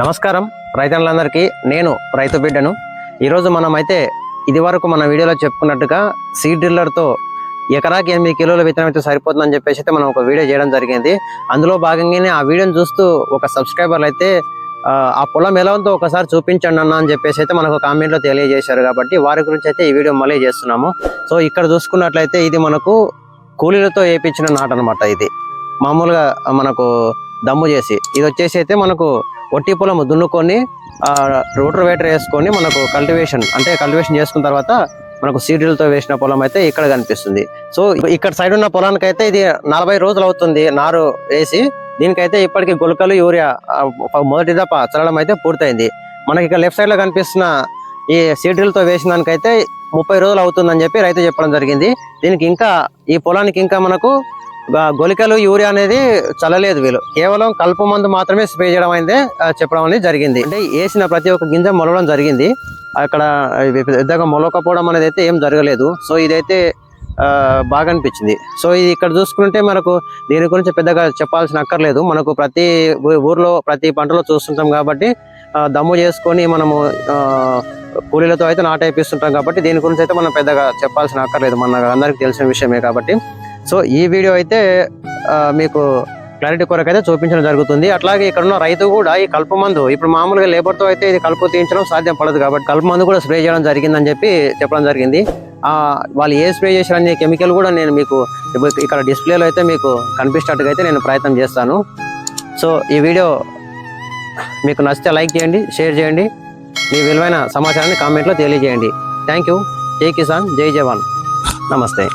నమస్కారం రైతన్నలందరికీ, నేను రైతు బిడ్డను. ఈరోజు మనమైతే ఇదివరకు మన వీడియోలో చెప్పుకున్నట్టుగా సీడ్ డ్రిల్లర్తో ఎకరాకి 8 కిలోల విత్తనం అయితే సరిపోతుందని చెప్పేసి అయితే మనం ఒక వీడియో చేయడం జరిగింది. అందులో భాగంగానే ఆ వీడియోని చూస్తూ ఒక సబ్స్క్రైబర్లు అయితే ఆ పొలం ఎలా ఉందో ఒకసారి చూపించండి అన్న అని చెప్పేసి అయితే మనకు కామెంట్లో తెలియజేశారు. కాబట్టి వారి గురించి అయితే ఈ వీడియో మళ్ళీ చేస్తున్నాము. సో ఇక్కడ చూసుకున్నట్లయితే ఇది మనకు కూలీలతో వేయించిన నాటు అనమాట. ఇది మామూలుగా మనకు దమ్ము చేసి, ఇది వచ్చేసి అయితే మనకు ఒట్టి పొలం దున్నుకొని రోటర్ వేటర్ వేసుకొని మనకు కల్టివేషన్ చేసుకున్న తర్వాత మనకు సీడ్లతో వేసిన పొలం అయితే ఇక్కడ కనిపిస్తుంది. సో ఇక్కడ సైడ్ ఉన్న పొలానికి అయితే ఇది 40 రోజులు అవుతుంది నారు వేసి. దీనికైతే ఇప్పటికీ గులకలు యూరియా మొదటి దఫా చల్లడం అయితే పూర్తయింది. మనకి ఇక్కడ లెఫ్ట్ సైడ్ లో కనిపిస్తున్న ఈ సీడ్లతో వేసిన దానికైతే 30 రోజులు అవుతుందని చెప్పి రైతు చెప్పడం జరిగింది. దీనికి ఇంకా ఈ పొలానికి ఇంకా మనకు గొలికలు యూరియా అనేది చల్లలేదు. వీళ్ళు కేవలం కలుపు మందు మాత్రమే స్ప్రే చేయడం అయితే చెప్పడం అనేది జరిగింది. అంటే వేసిన ప్రతి ఒక్క గింజ మొలవడం జరిగింది. అక్కడ పెద్దగా మొలకపోవడం అనేది అయితే ఏం జరగలేదు. సో ఇదైతే బాగా అనిపించింది. సో ఇది ఇక్కడ చూసుకుంటే మనకు దీని గురించి పెద్దగా చెప్పాల్సిన అక్కర్లేదు. మనకు ప్రతి ఊర్లో ప్రతి పంటలో చూస్తుంటాం కాబట్టి దమ్ము చేసుకొని మనము కూలీలతో అయితే నాటేపిస్తుంటాం కాబట్టి దీని గురించి అయితే మనం పెద్దగా చెప్పాల్సిన అక్కర్లేదు, మన అందరికి తెలిసిన విషయమే కాబట్టి. సో ఈ వీడియో అయితే మీకు క్లారిటీ కొరకు అయితే చూపించడం జరుగుతుంది. అట్లాగే ఇక్కడ ఉన్న రైతు కూడా ఈ కలుపు మందు ఇప్పుడు మామూలుగా లేబర్తో అయితే ఇది కలుపు తీయించడం సాధ్యం పడదు కాబట్టి కలుపు మందు కూడా స్ప్రే చేయడం జరిగిందని చెప్పి చెప్పడం జరిగింది. వాళ్ళు ఏ స్ప్రే చేశారనే కెమికల్ కూడా నేను మీకు ఇక్కడ డిస్ప్లేలో అయితే మీకు కనిపించినట్టుగా అయితే నేను ప్రయత్నం చేస్తాను. సో ఈ వీడియో మీకు నచ్చితే లైక్ చేయండి, షేర్ చేయండి, మీ విలువైన సమాచారాన్ని కామెంట్లో తెలియజేయండి. Thank you. జై కిసాన్, జై జవాన్, నమస్తే.